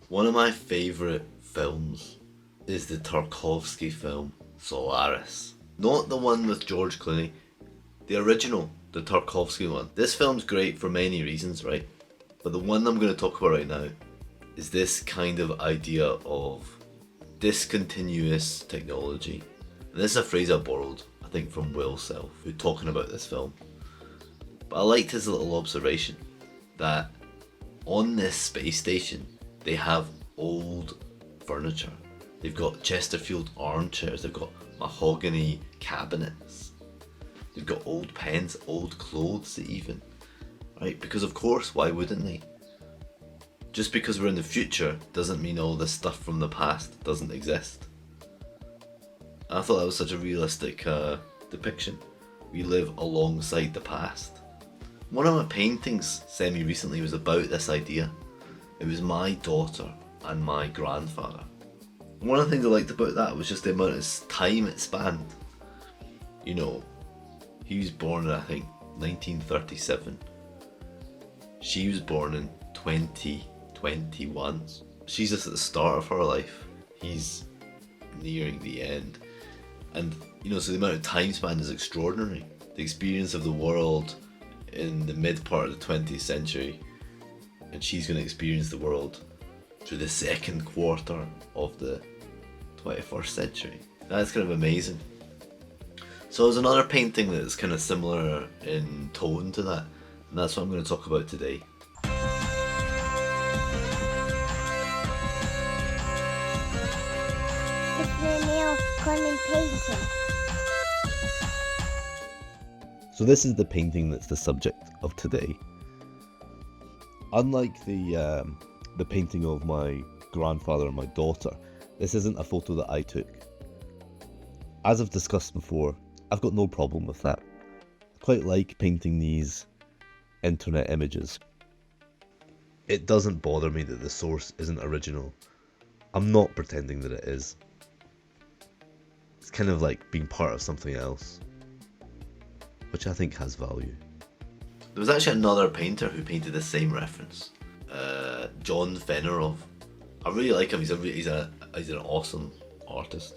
One of my favourite films is the Tarkovsky film Solaris. Not the one with George Clooney, the original, the Tarkovsky one. This film's great for many reasons, right? But the one I'm going to talk about right now is this kind of idea of discontinuous technology. And this is a phrase I borrowed, I think, from Will Self, who's talking about this film. But I liked his little observation that on this space station, they have old furniture. They've got Chesterfield armchairs, they've got mahogany cabinets, they've got old pens, old clothes even, right? Because of course, why wouldn't they? Just because we're in the future doesn't mean all this stuff from the past doesn't exist. I thought that was such a realistic depiction. We live alongside the past. One of my paintings semi-recently was about this idea. It was my daughter and my grandfather. One of the things I liked about that was just the amount of time it spanned. You know, he was born in, I think, 1937. She was born in 2021. She's just at the start of her life. He's nearing the end. And, you know, so the amount of time span is extraordinary. The experience of the world in the mid part of the 20th century, and she's going to experience the world through the second quarter of the 21st century. That's kind of amazing. So there's another painting that's kind of similar in tone to that, and that's what I'm going to talk about today. So this is the painting that's the subject of today. Unlike the painting of my grandfather and my daughter, this isn't a photo that I took. As I've discussed before, I've got no problem with that. I quite like painting these internet images. It doesn't bother me that the source isn't original. I'm not pretending that it is. It's kind of like being part of something else, which I think has value. There was actually another painter who painted the same reference, John Fennerov. I really like him. He's an awesome artist.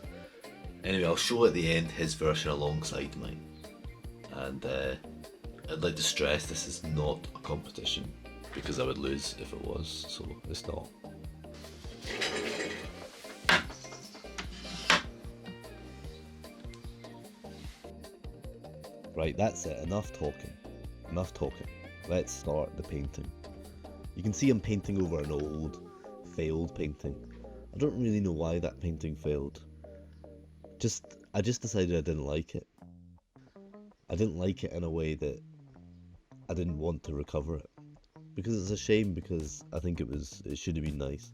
Anyway, I'll show at the end his version alongside mine. And I'd like to stress this is not a competition, because I would lose if it was, so it's not. Right, that's it. Enough talking. Let's start the painting. You can see I'm painting over an old, failed painting. I don't really know why that painting failed. I just decided I didn't like it. I didn't like it in a way that I didn't want to recover it. Because it's a shame, because I think it should have been nice.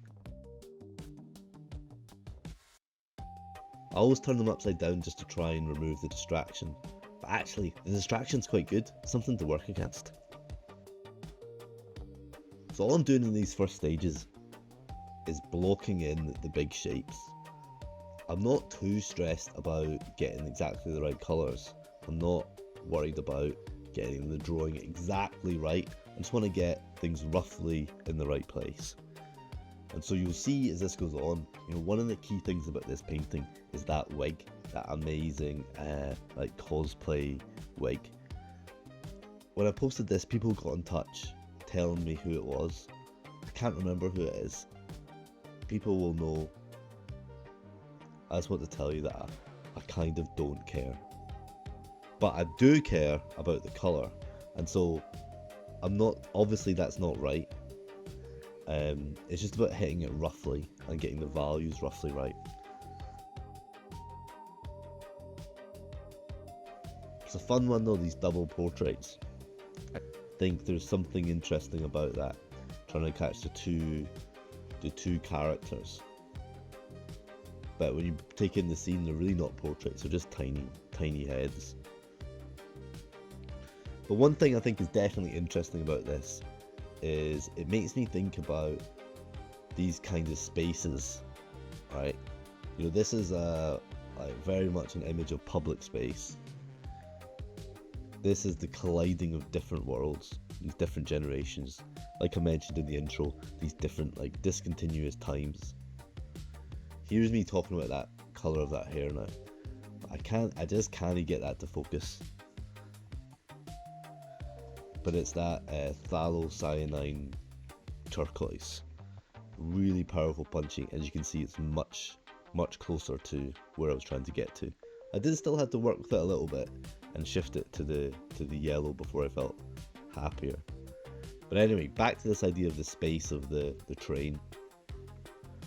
I always turn them upside down just to try and remove the distraction. But actually, the distraction's quite good, something to work against. So all I'm doing in these first stages is blocking in the big shapes. I'm not too stressed about getting exactly the right colours. I'm not worried about getting the drawing exactly right. I just want to get things roughly in the right place. And so you'll see as this goes on, you know, one of the key things about this painting is that wig, that amazing like cosplay wig. When I posted this, people got in touch telling me who it was. I can't remember who it is. People will know. I just want to tell you that I kind of don't care. But I do care about the colour, and so obviously that's not right. It's just about hitting it roughly and getting the values roughly right. It's a fun one though, these double portraits. I think there's something interesting about that, trying to catch the two characters. But when you take in the scene, they're really not portraits, they're just tiny heads. But one thing I think is definitely interesting about this is it makes me think about these kinds of spaces, right? You know, this is very much an image of public space. This is the colliding of different worlds, these different generations. like I mentioned in the intro, these different like discontinuous times. Here's me talking about that colour of that hair now. I just can't get that to focus. But it's that phthalocyanine turquoise. Really powerful punching. As you can see, it's much closer to where I was trying to get to. I did still have to work with it a little bit and shift it to the yellow before I felt happier. But anyway, back to this idea of the space of the train.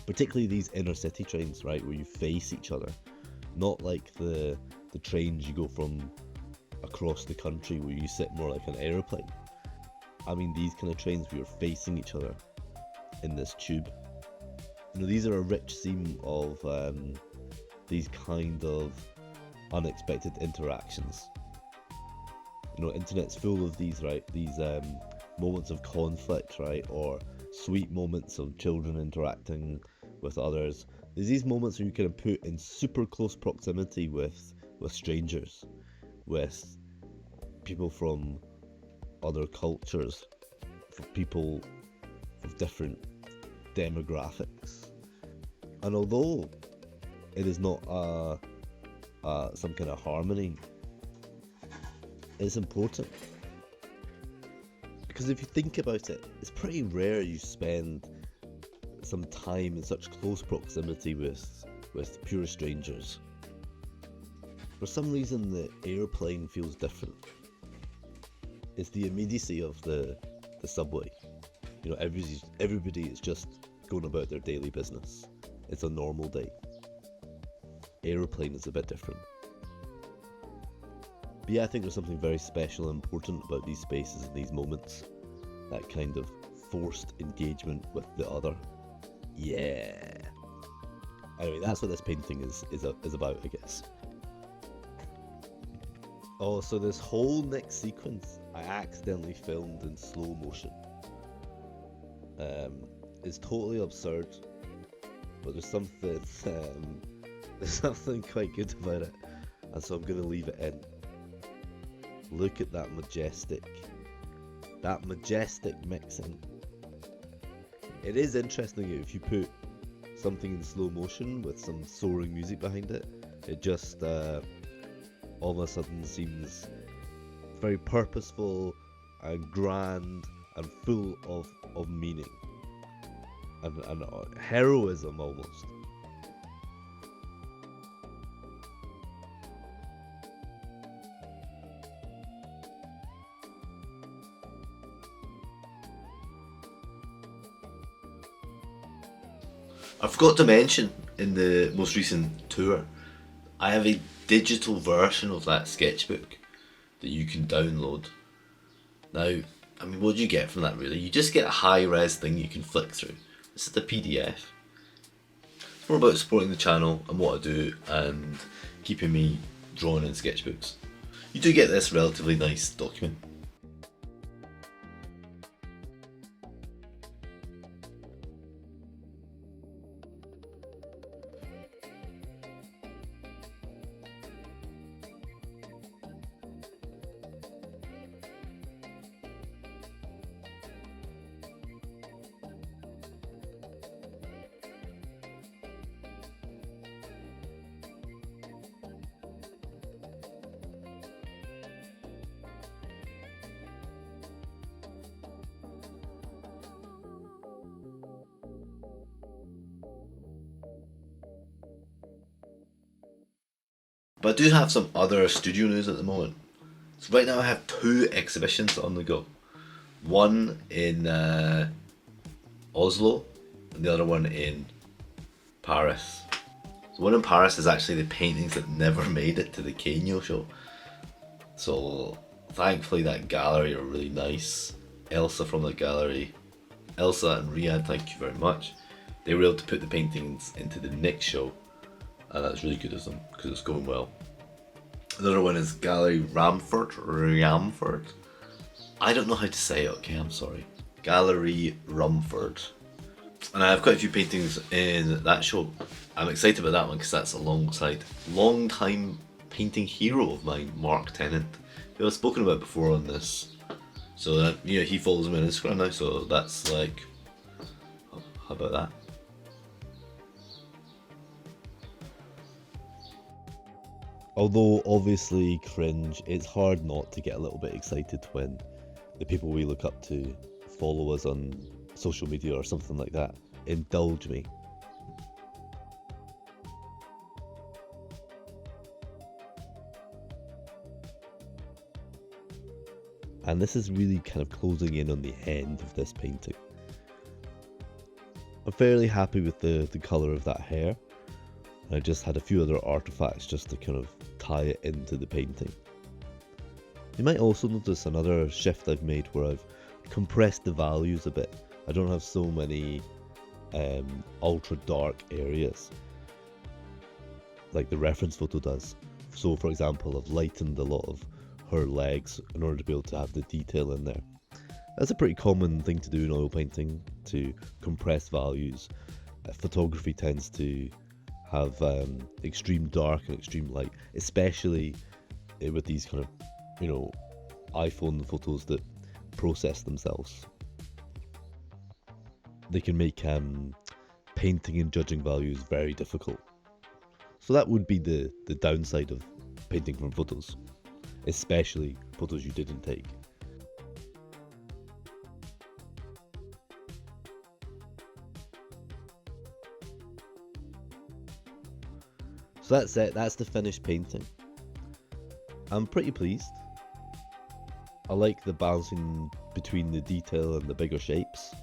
Particularly these inner city trains, right, where you face each other. Not like the trains you go from across the country where you sit more like an aeroplane. I mean these kind of trains where you're facing each other in this tube. You know, these are a rich seam of these kind of unexpected interactions. You know, internet's full of these, right? These moments of conflict, right? Or sweet moments of children interacting with others. There's these moments where you kind of put in super close proximity with strangers, with people from other cultures, for people of different demographics. And although it is not some kind of harmony, it's important. Because if you think about it, it's pretty rare you spend some time in such close proximity with pure strangers. For some reason the airplane feels different. It's the immediacy of the subway. You know, everybody is just going about their daily business. It's a normal day. Airplane is a bit different. But yeah, I think there's something very special and important about these spaces and these moments. That kind of forced engagement with the other. Yeah. Anyway, that's what this painting is about, I guess. Oh, so this whole next sequence I accidentally filmed in slow motion. It's totally absurd, but there's something quite good about it, and so I'm gonna leave it in. Look at that majestic mixing. It is interesting if you put something in slow motion with some soaring music behind it. It just all of a sudden seems very purposeful and grand and full of meaning and heroism almost. I forgot to mention in the most recent tour, I have a digital version of that sketchbook that you can download. Now, I mean, what do you get from that really? You just get a high-res thing you can flick through. This is the PDF. It's more about supporting the channel and what I do and keeping me drawing in sketchbooks. You do get this relatively nice document. But I do have some other studio news at the moment. So right now I have 2 exhibitions on the go. One in Oslo and the other one in Paris. So one in Paris is actually the paintings that never made it to the Kenyo show. So thankfully that gallery are really nice. Elsa from the gallery, Elsa and Riyadh, thank you very much. They were able to put the paintings into the next show, and that's really good of them because it's going well. Another one is Gallery Ramford. I don't know how to say it, okay, I'm sorry. Gallery Rumford. And I have quite a few paintings in that show. I'm excited about that one because that's alongside long-time painting hero of mine, Mark Tennant, who I've spoken about before on this So he follows me on Instagram now, so that's like, how about that? Although obviously cringe, it's hard not to get a little bit excited when the people we look up to follow us on social media or something like that. Indulge me. And this is really kind of closing in on the end of this painting. I'm fairly happy with the colour of that hair. I just had a few other artifacts just to kind of tie it into the painting. You might also notice another shift I've made where I've compressed the values a bit. I don't have so many ultra dark areas like the reference photo does. So for example, I've lightened a lot of her legs in order to be able to have the detail in there. That's a pretty common thing to do in oil painting, to compress values. Photography tends to have extreme dark and extreme light, especially with these kind of, iPhone photos that process themselves. They can make painting and judging values very difficult. So that would be the downside of painting from photos, especially photos you didn't take. So that's it, that's the finished painting. I'm pretty pleased. I like the balancing between the detail and the bigger shapes.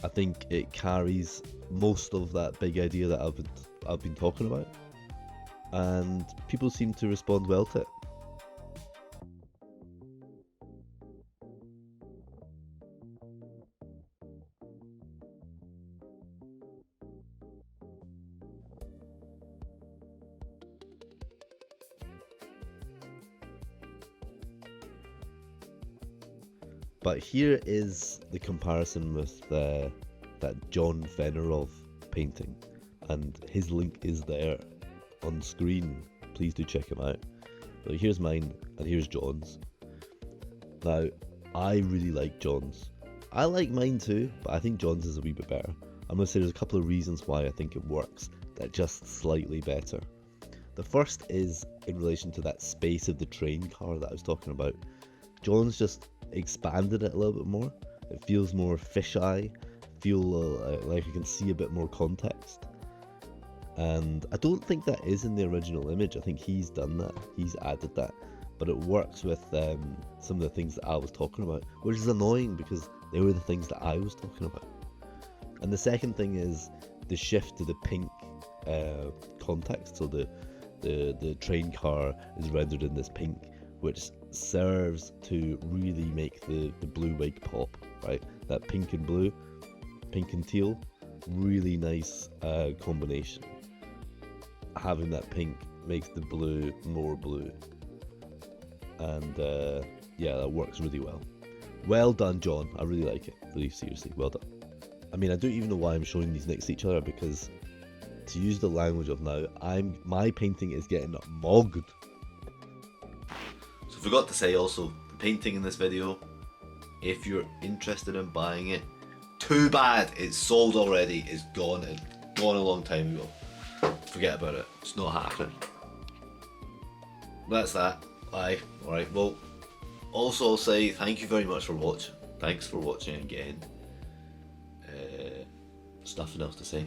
I think it carries most of that big idea that I've been talking about, and people seem to respond well to it. But here is the comparison with that John Fennerov painting, and his link is there on screen. Please do check him out. But here's mine and here's John's. Now, I really like John's. I like mine too, but I think John's is a wee bit better. I'm going to say there's a couple of reasons why I think it works that just slightly better. The first is in relation to that space of the train car that I was talking about. John's just expanded it a little bit more. It feels more fisheye, feel like I can see a bit more context. And I don't think that is in the original image. I think he's done that, he's added that, but it works with some of the things that I was talking about, which is annoying because they were the things that I was talking about. And the second thing is the shift to the pink context. So the train car is rendered in this pink, which serves to really make the blue wig pop, right? That pink and blue, pink and teal, really nice combination. Having that pink makes the blue more blue, and yeah, that works really well. Well done, John. I really like it. Really, seriously, well done. I mean, I don't even know why I'm showing these next to each other, because to use the language of now, my painting is getting mogged. So I forgot to say also, the painting in this video, if you're interested in buying it, too bad, it's sold already, it's gone a long time ago. Forget about it, it's not happening. That's that. Aye, alright, well, also I'll say thank you very much for watching. Thanks for watching again. There's nothing else to say.